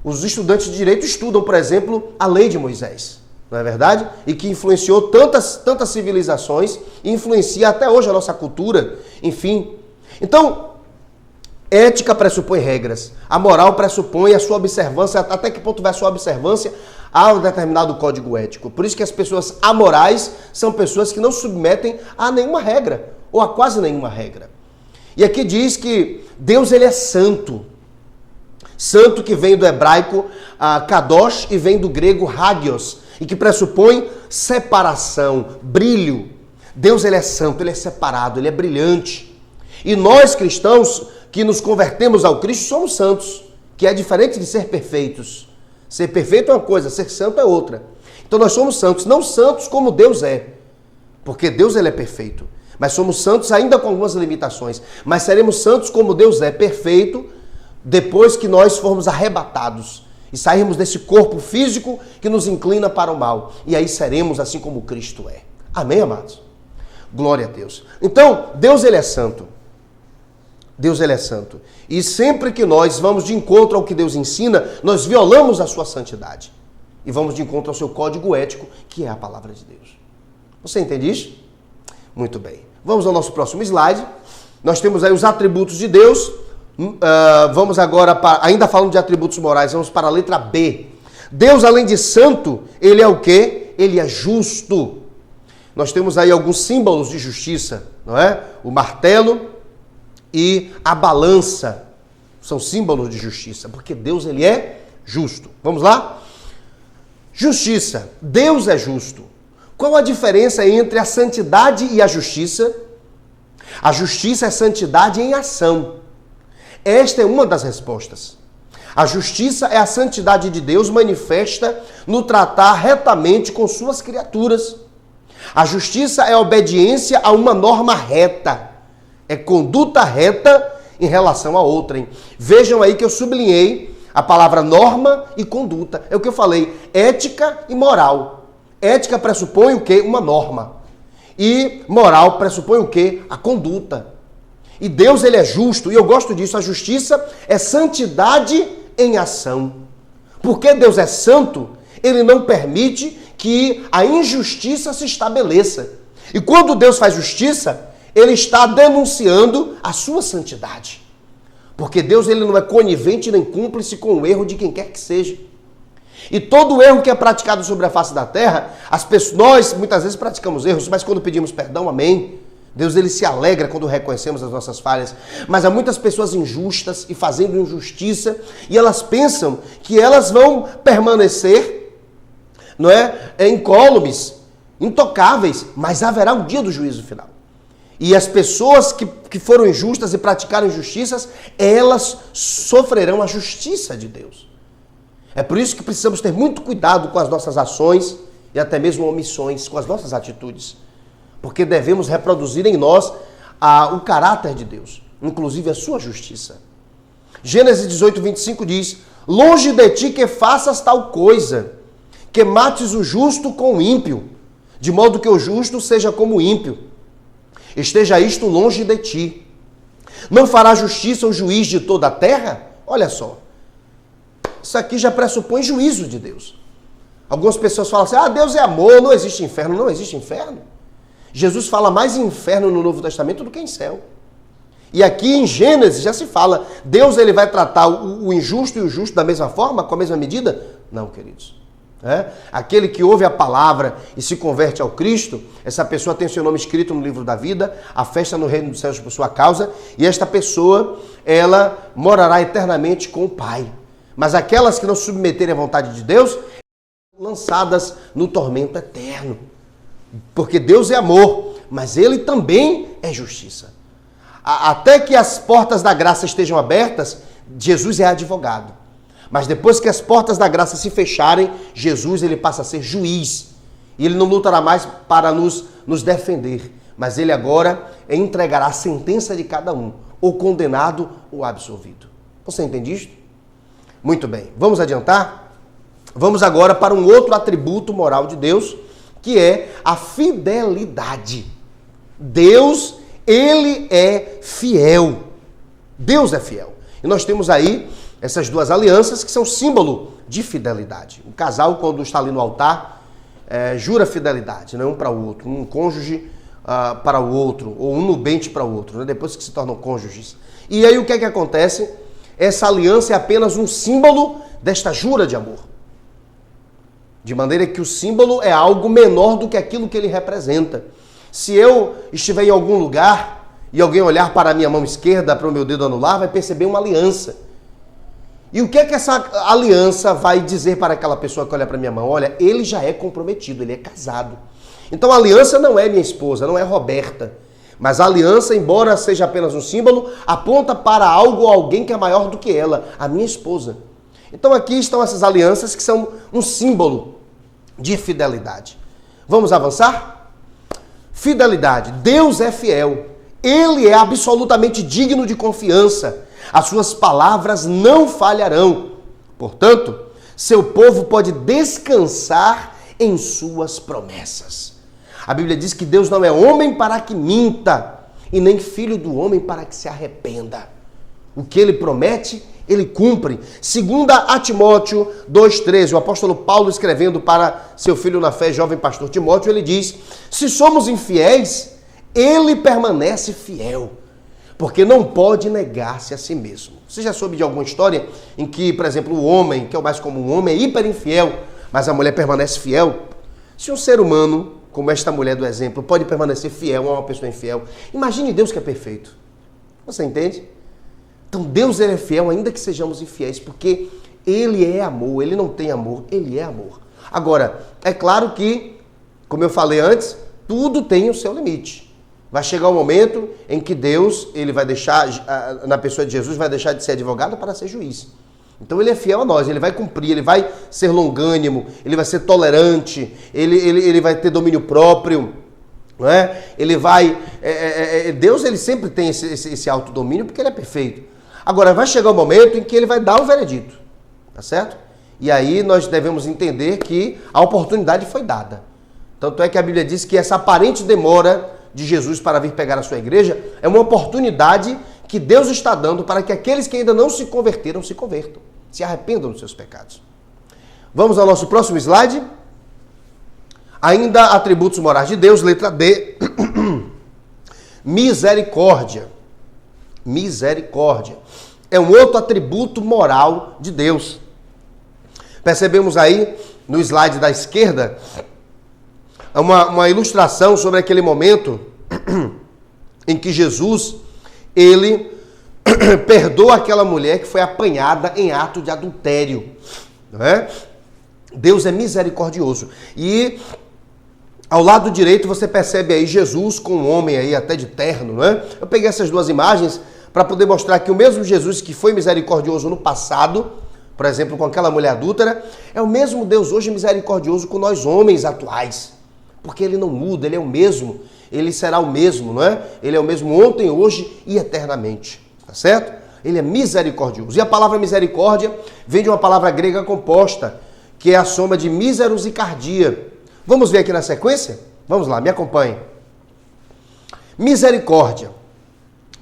Os estudantes de direito estudam, por exemplo, a lei de Moisés, não é verdade? E que influenciou tantas civilizações e influencia até hoje a nossa cultura, enfim. Então, ética pressupõe regras. A moral pressupõe a sua observância, até que ponto vai a sua observância a um determinado código ético. Por isso que as pessoas amorais são pessoas que não se submetem a nenhuma regra, ou a quase nenhuma regra. E aqui diz que Deus, ele é santo. Santo, que vem do hebraico kadosh e vem do grego hagios, e que pressupõe separação, brilho. Deus, ele é santo, ele é separado, ele é brilhante. E nós, cristãos, que nos convertemos ao Cristo, somos santos, que é diferente de ser perfeitos. Ser perfeito é uma coisa, ser santo é outra. Então nós somos santos, não santos como Deus é, porque Deus, ele é perfeito. Mas somos santos ainda com algumas limitações. Mas seremos santos como Deus é, perfeito, depois que nós formos arrebatados e sairmos desse corpo físico que nos inclina para o mal. E aí seremos assim como Cristo é. Amém, amados? Glória a Deus. Então, Deus, ele é santo. Deus, ele é santo. E sempre que nós vamos de encontro ao que Deus ensina, nós violamos a sua santidade. E vamos de encontro ao seu código ético, que é a palavra de Deus. Você entende isso? Muito bem. Vamos ao nosso próximo slide. Nós temos aí os atributos de Deus. Vamos agora, ainda falando de atributos morais, vamos para a letra B. Deus, além de santo, ele é o quê? Ele é justo. Nós temos aí alguns símbolos de justiça, não é? O martelo e a balança são símbolos de justiça, porque Deus, ele é justo. Vamos lá? Justiça. Deus é justo. Qual a diferença entre a santidade e a justiça? A justiça é santidade em ação. Esta é uma das respostas. A justiça é a santidade de Deus manifesta no tratar retamente com suas criaturas. A justiça é a obediência a uma norma reta. É conduta reta em relação a outrem. Vejam aí que eu sublinhei a palavra norma e conduta. É o que eu falei, ética e moral. Ética pressupõe o quê? Uma norma. E moral pressupõe o quê? A conduta. E Deus, ele é justo, e eu gosto disso. A justiça é santidade em ação. Porque Deus é santo, ele não permite que a injustiça se estabeleça. E quando Deus faz justiça, ele está denunciando a sua santidade. Porque Deus, ele não é conivente nem cúmplice com o erro de quem quer que seja. E todo erro que é praticado sobre a face da terra, nós muitas vezes praticamos erros, mas quando pedimos perdão, amém. Deus, ele se alegra quando reconhecemos as nossas falhas. Mas há muitas pessoas injustas e fazendo injustiça, e elas pensam que elas vão permanecer, não é, incólumes, intocáveis, mas haverá um dia do juízo final. E as pessoas que foram injustas e praticaram injustiças, elas sofrerão a justiça de Deus. É por isso que precisamos ter muito cuidado com as nossas ações e até mesmo omissões, com as nossas atitudes. Porque devemos reproduzir em nós o caráter de Deus, inclusive a sua justiça. Gênesis 18, 25 diz: longe de ti que faças tal coisa, que mates o justo com o ímpio, de modo que o justo seja como o ímpio. Esteja isto longe de ti. Não fará justiça o juiz de toda a terra? Olha só. Isso aqui já pressupõe juízo de Deus. Algumas pessoas falam assim, Deus é amor, não existe inferno. Não existe inferno. Jesus fala mais em inferno no Novo Testamento do que em céu. E aqui em Gênesis já se fala, Deus, ele vai tratar o injusto e o justo da mesma forma, com a mesma medida? Não, queridos. Aquele que ouve a palavra e se converte ao Cristo, essa pessoa tem seu nome escrito no livro da vida, a festa no reino dos céus por sua causa, e esta pessoa, ela morará eternamente com o Pai. Mas aquelas que não se submeterem à vontade de Deus, lançadas no tormento eterno. Porque Deus é amor, mas ele também é justiça. Até que as portas da graça estejam abertas, Jesus é advogado. Mas depois que as portas da graça se fecharem, Jesus, ele passa a ser juiz. E ele não lutará mais para nos defender. Mas ele agora entregará a sentença de cada um, ou condenado ou absolvido. Você entende isto? Muito bem. Vamos adiantar? Vamos agora para um outro atributo moral de Deus, que é a fidelidade. Deus, ele é fiel. Deus é fiel. E nós temos aí essas duas alianças que são símbolo de fidelidade. O casal, quando está ali no altar, jura fidelidade, né? Um para o outro, um cônjuge para o outro, ou um nubente para o outro, né? Depois que se tornam cônjuges. E aí o que é que acontece? Essa aliança é apenas um símbolo desta jura de amor. De maneira que o símbolo é algo menor do que aquilo que ele representa. Se eu estiver em algum lugar e alguém olhar para a minha mão esquerda, para o meu dedo anular, vai perceber uma aliança. E o que é que essa aliança vai dizer para aquela pessoa que olha para minha mão? Olha, ele já é comprometido, ele é casado. Então a aliança não é minha esposa, não é Roberta. Mas a aliança, embora seja apenas um símbolo, aponta para algo ou alguém que é maior do que ela, a minha esposa. Então aqui estão essas alianças que são um símbolo de fidelidade. Vamos avançar? Fidelidade. Deus é fiel. Ele é absolutamente digno de confiança. As suas palavras não falharão. Portanto, seu povo pode descansar em suas promessas. A Bíblia diz que Deus não é homem para que minta, e nem filho do homem para que se arrependa. O que ele promete, ele cumpre. Segundo a Timóteo 2,13, o apóstolo Paulo escrevendo para seu filho na fé, jovem pastor Timóteo, ele diz, se somos infiéis, ele permanece fiel, porque não pode negar-se a si mesmo. Você já soube de alguma história em que, por exemplo, o homem, que é o mais comum, o homem é hiper infiel, mas a mulher permanece fiel? Se um ser humano, como esta mulher do exemplo, pode permanecer fiel a uma pessoa infiel, imagine Deus que é perfeito. Você entende? Então Deus, ele é fiel ainda que sejamos infiéis, porque ele é amor, ele não tem amor, ele é amor. Agora, é claro que, como eu falei antes, tudo tem o seu limite. Vai chegar um momento em que Deus, ele vai deixar, na pessoa de Jesus, vai deixar de ser advogado para ser juiz. Então ele é fiel a nós, ele vai cumprir, ele vai ser longânimo, ele vai ser tolerante, ele vai ter domínio próprio, não é? Ele vai... Deus, ele sempre tem esse autodomínio porque ele é perfeito. Agora, vai chegar um momento em que ele vai dar o veredito, tá certo? E aí nós devemos entender que a oportunidade foi dada. Tanto é que a Bíblia diz que essa aparente demora de Jesus para vir pegar a sua igreja é uma oportunidade que Deus está dando para que aqueles que ainda não se converteram se convertam, se arrependam dos seus pecados. Vamos ao nosso próximo slide. Ainda atributos morais de Deus, letra D. Misericórdia. Misericórdia. É um outro atributo moral de Deus. Percebemos aí no slide da esquerda uma ilustração sobre aquele momento em que Jesus, ele perdoa aquela mulher que foi apanhada em ato de adultério. Não é? Deus é misericordioso. E ao lado direito você percebe aí Jesus com um homem aí até de terno, não é? Eu peguei essas duas imagens para poder mostrar que o mesmo Jesus que foi misericordioso no passado, por exemplo, com aquela mulher adúltera, é o mesmo Deus hoje misericordioso com nós homens atuais. Porque ele não muda, ele é o mesmo, ele será o mesmo, não é? Ele é o mesmo ontem, hoje e eternamente, tá certo? Ele é misericordioso. E a palavra misericórdia vem de uma palavra grega composta, que é a soma de míseros e cardia. Vamos ver aqui na sequência? Vamos lá, me acompanhe. Misericórdia.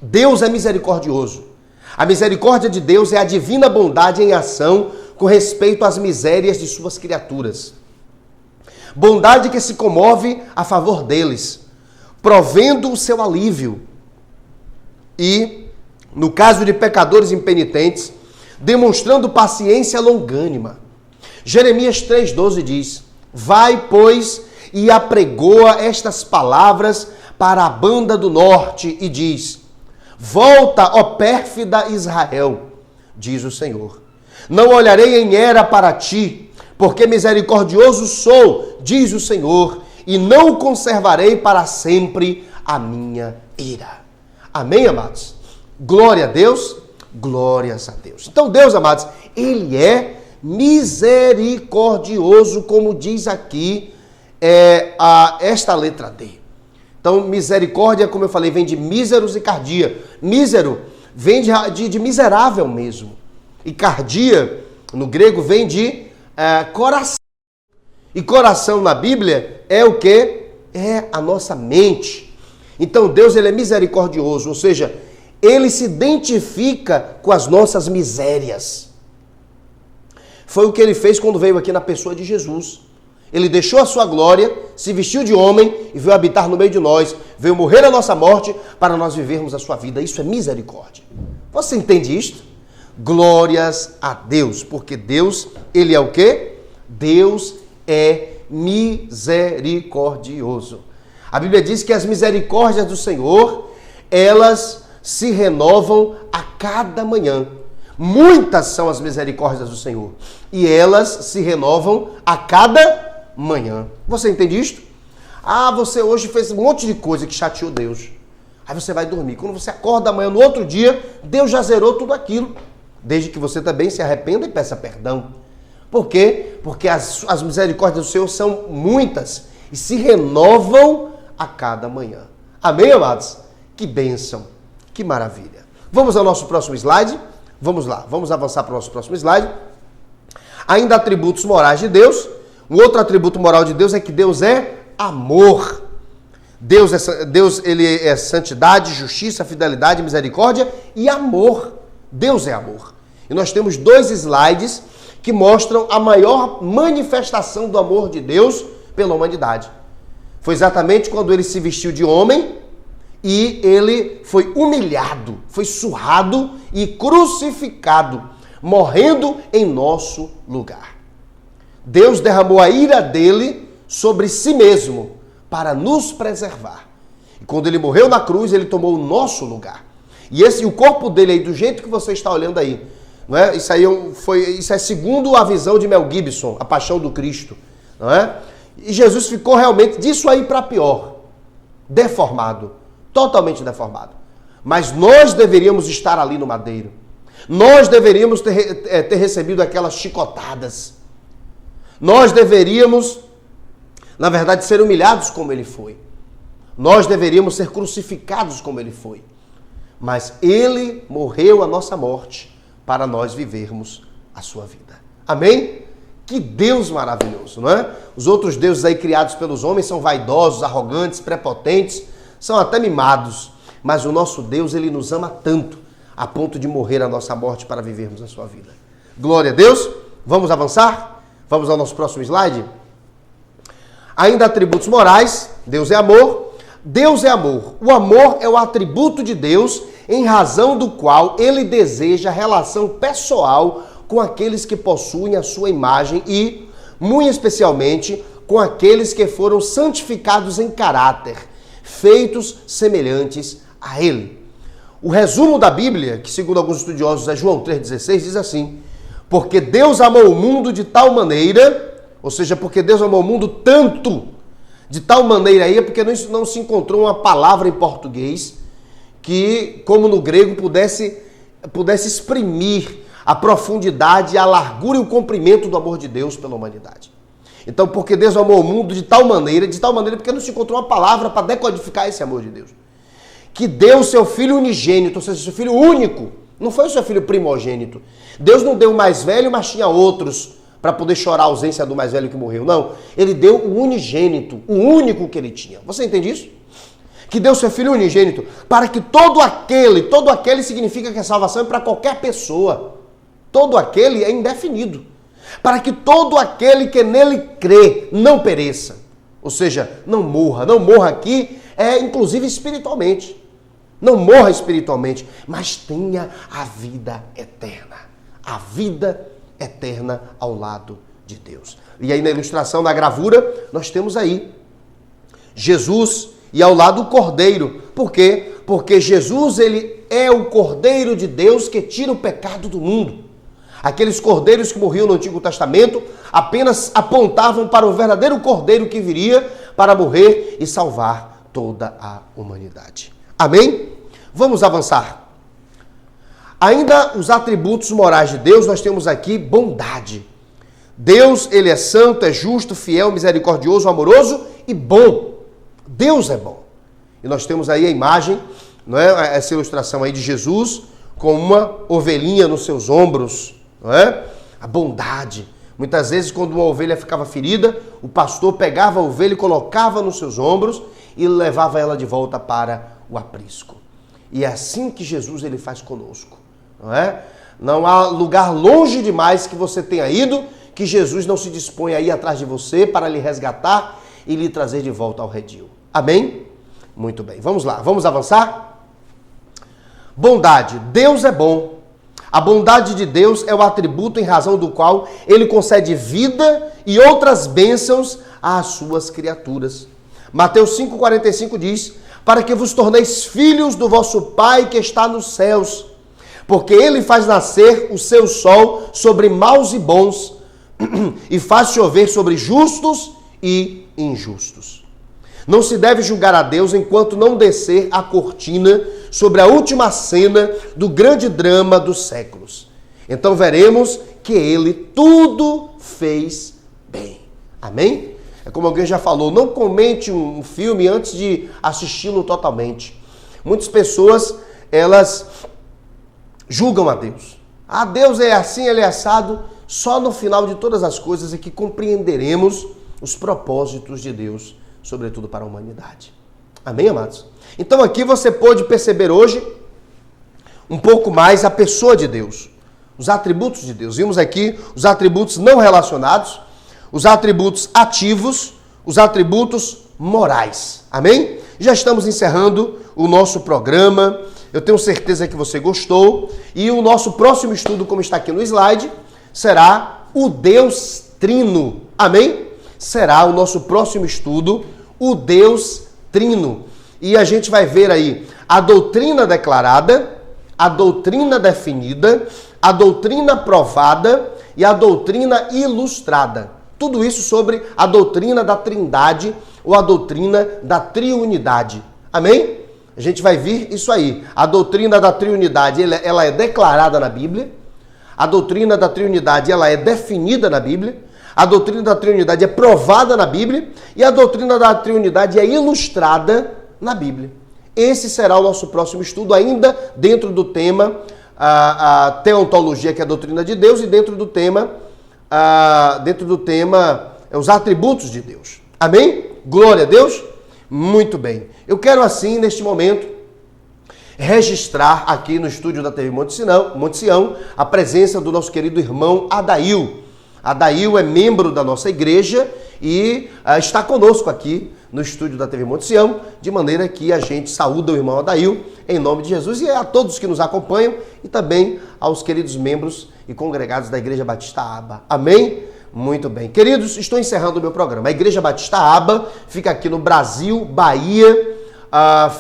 Deus é misericordioso. A misericórdia de Deus é a divina bondade em ação com respeito às misérias de suas criaturas. Bondade que se comove a favor deles, provendo o seu alívio. E, no caso de pecadores impenitentes, demonstrando paciência longânima. Jeremias 3,12 diz: vai, pois, e apregoa estas palavras para a banda do norte e diz: volta, ó pérfida Israel, diz o Senhor. Não olharei em era para ti, porque misericordioso sou, diz o Senhor, e não conservarei para sempre a minha ira. Amém, amados? Glória a Deus, glórias a Deus. Então Deus, amados, ele é misericordioso, como diz aqui esta letra D. Então, misericórdia, como eu falei, vem de míseros e cardia. Mísero vem de miserável mesmo. E cardia, no grego, vem de coração. E coração na Bíblia é o quê? É a nossa mente. Então, Deus, ele é misericordioso, ou seja, ele se identifica com as nossas misérias. Foi o que ele fez quando veio aqui na pessoa de Jesus. Ele deixou a sua glória, se vestiu de homem e veio habitar no meio de nós, veio morrer a nossa morte para nós vivermos a sua vida. Isso é misericórdia. Você entende isto? Glórias a Deus, porque Deus, ele é o quê? Deus é misericordioso. A Bíblia diz que as misericórdias do Senhor, elas se renovam a cada manhã. Muitas são as misericórdias do Senhor e elas se renovam a cada manhã. Você entende isto? Ah, você hoje fez um monte de coisa que chateou Deus. Aí você vai dormir. Quando você acorda amanhã, no outro dia, Deus já zerou tudo aquilo. Desde que você também se arrependa e peça perdão. Por quê? Porque as misericórdias do Senhor são muitas e se renovam a cada manhã. Amém, amados? Que bênção, que maravilha. Vamos ao nosso próximo slide? Vamos lá, vamos avançar para o nosso próximo slide. Ainda atributos morais de Deus. Um outro atributo moral de Deus é que Deus é amor. Deus ele é santidade, justiça, fidelidade, misericórdia e amor. Deus é amor. E nós temos 2 slides que mostram a maior manifestação do amor de Deus pela humanidade. Foi exatamente quando ele se vestiu de homem e ele foi humilhado, foi surrado e crucificado, morrendo em nosso lugar. Deus derramou a ira dele sobre si mesmo para nos preservar. E quando ele morreu na cruz, ele tomou o nosso lugar. E o corpo dele aí, do jeito que você está olhando aí, não é? Isso é segundo a visão de Mel Gibson, A Paixão do Cristo, não é? E Jesus ficou realmente disso aí para pior, deformado, totalmente deformado. Mas nós deveríamos estar ali no madeiro. Nós deveríamos ter recebido aquelas chicotadas. Nós deveríamos, na verdade, ser humilhados como ele foi. Nós deveríamos ser crucificados como ele foi. Mas ele morreu a nossa morte para nós vivermos a sua vida. Amém? Que Deus maravilhoso, não é? Os outros deuses aí criados pelos homens são vaidosos, arrogantes, prepotentes, são até mimados. Mas o nosso Deus, ele nos ama tanto, a ponto de morrer a nossa morte para vivermos a sua vida. Glória a Deus. Vamos avançar? Vamos ao nosso próximo slide? Ainda atributos morais. Deus é amor. Deus é amor. O amor é o atributo de Deus em razão do qual ele deseja relação pessoal com aqueles que possuem a sua imagem e, muito especialmente, com aqueles que foram santificados em caráter, feitos semelhantes a ele. O resumo da Bíblia, que segundo alguns estudiosos é João 3,16, diz assim: porque Deus amou o mundo de tal maneira, ou seja, porque Deus amou o mundo tanto, de tal maneira aí, é porque não se encontrou uma palavra em português que, como no grego, pudesse exprimir a profundidade, a largura e o comprimento do amor de Deus pela humanidade. Então, porque Deus amou o mundo de tal maneira porque não se encontrou uma palavra para decodificar esse amor de Deus. Que deu o seu filho unigênito, ou seja, seu filho único, não foi o seu filho primogênito. Deus não deu o mais velho, mas tinha outros para poder chorar a ausência do mais velho que morreu. Não, ele deu o unigênito, o único que ele tinha. Você entende isso? Que deu seu filho unigênito para que todo aquele significa que a salvação é para qualquer pessoa. Todo aquele é indefinido. Para que todo aquele que nele crê não pereça. Ou seja, não morra. Não morra aqui, inclusive espiritualmente. Não morra espiritualmente, mas tenha a vida eterna. A vida eterna ao lado de Deus. E aí na ilustração, na gravura, nós temos aí Jesus e ao lado o Cordeiro. Por quê? Porque Jesus, ele é o Cordeiro de Deus que tira o pecado do mundo. Aqueles cordeiros que morriam no Antigo Testamento apenas apontavam para o verdadeiro Cordeiro que viria para morrer e salvar toda a humanidade. Amém? Vamos avançar. Ainda os atributos morais de Deus, nós temos aqui bondade. Deus, ele é santo, é justo, fiel, misericordioso, amoroso e bom. Deus é bom. E nós temos aí a imagem, não é? Essa ilustração aí de Jesus com uma ovelhinha nos seus ombros. Não é? A bondade. Muitas vezes, quando uma ovelha ficava ferida, o pastor pegava a ovelha e colocava nos seus ombros e levava ela de volta para o aprisco. E é assim que Jesus ele faz conosco. Não é? Não há lugar longe demais que você tenha ido que Jesus não se dispõe a ir atrás de você para lhe resgatar e lhe trazer de volta ao redil. Amém? Muito bem. Vamos lá. Vamos avançar? Bondade. Deus é bom. A bondade de Deus é o atributo em razão do qual ele concede vida e outras bênçãos às suas criaturas. Mateus 5,45 diz: para que vos torneis filhos do vosso Pai que está nos céus, porque ele faz nascer o seu sol sobre maus e bons e faz chover sobre justos e injustos. Não se deve julgar a Deus enquanto não descer a cortina sobre a última cena do grande drama dos séculos. Então veremos que ele tudo fez bem. Amém? É como alguém já falou, não comente um filme antes de assisti-lo totalmente. Muitas pessoas, elas julgam a Deus. Ah, Deus é assim, ele é assado. Só no final de todas as coisas é que compreenderemos os propósitos de Deus, sobretudo para a humanidade. Amém, amados? Então aqui você pôde perceber hoje um pouco mais a pessoa de Deus, os atributos de Deus. Vimos aqui os atributos não relacionados, os atributos ativos, os atributos morais. Amém? Já estamos encerrando o nosso programa. Eu tenho certeza que você gostou. E o nosso próximo estudo, como está aqui no slide, será o Deus Trino. Amém? Será o nosso próximo estudo, o Deus Trino. E a gente vai ver aí a doutrina declarada, a doutrina definida, a doutrina provada e a doutrina ilustrada. Tudo isso sobre a doutrina da Trindade ou a doutrina da Triunidade. Amém? A gente vai ver isso aí. A doutrina da triunidade, ela é declarada na Bíblia. A doutrina da triunidade, ela é definida na Bíblia. A doutrina da triunidade é provada na Bíblia. E a doutrina da triunidade é ilustrada na Bíblia. Esse será o nosso próximo estudo, ainda dentro do tema a teontologia, que é a doutrina de Deus, e dentro do tema os atributos de Deus. Amém? Glória a Deus? Muito bem. Eu quero assim, neste momento, registrar aqui no estúdio da TV Monte Sião a presença do nosso querido irmão Adail. Adail é membro da nossa igreja e está conosco aqui no estúdio da TV Monte Sião, de maneira que a gente saúda o irmão Adail em nome de Jesus e a todos que nos acompanham e também aos queridos membros e congregados da Igreja Batista Aba. Amém? Muito bem. Queridos, estou encerrando o meu programa. A Igreja Batista Aba fica aqui no Brasil, Bahia,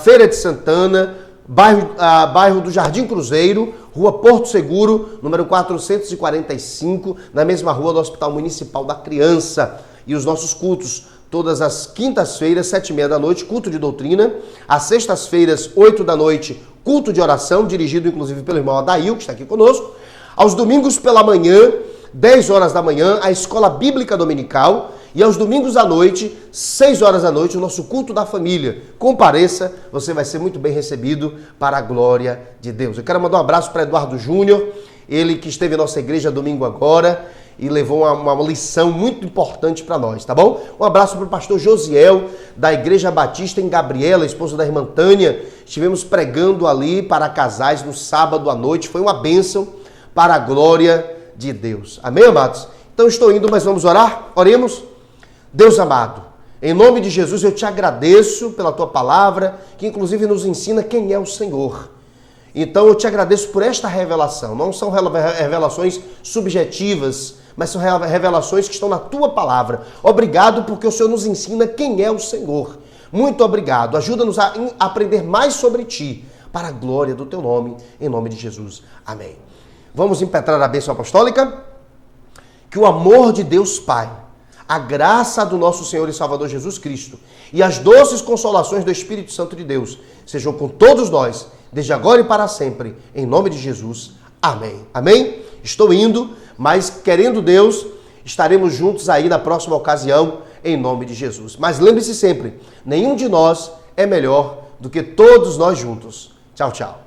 Feira de Santana, bairro do Jardim Cruzeiro, Rua Porto Seguro, número 445, na mesma rua do Hospital Municipal da Criança. E os nossos cultos, todas as quintas-feiras, 7h30 da noite, culto de doutrina. Às sextas-feiras, 8 da noite, culto de oração, dirigido inclusive pelo irmão Adail, que está aqui conosco. Aos domingos pela manhã, 10 horas da manhã, a Escola Bíblica Dominical. E aos domingos à noite, 6 horas da noite, o nosso culto da família. Compareça, você vai ser muito bem recebido para a glória de Deus. Eu quero mandar um abraço para Eduardo Júnior, ele que esteve em nossa igreja domingo agora e levou uma lição muito importante para nós, tá bom? Um abraço para o pastor Josiel, da Igreja Batista em Gabriela, esposa da irmã Tânia. Estivemos pregando ali para casais no sábado à noite. Foi uma bênção para a glória de Deus. Amém, amados? Então estou indo, mas vamos orar? Oremos. Deus amado, em nome de Jesus eu te agradeço pela tua palavra, que inclusive nos ensina quem é o Senhor. Então eu te agradeço por esta revelação. Não são revelações subjetivas, mas são revelações que estão na tua palavra. Obrigado porque o Senhor nos ensina quem é o Senhor. Muito obrigado. Ajuda-nos a aprender mais sobre ti, para a glória do teu nome, em nome de Jesus. Amém. Vamos impetrar a bênção apostólica? Que o amor de Deus Pai, a graça do nosso Senhor e Salvador Jesus Cristo e as doces consolações do Espírito Santo de Deus sejam com todos nós, desde agora e para sempre, em nome de Jesus. Amém. Amém? Estou indo, mas querendo Deus, estaremos juntos aí na próxima ocasião, em nome de Jesus. Mas lembre-se sempre, nenhum de nós é melhor do que todos nós juntos. Tchau, tchau.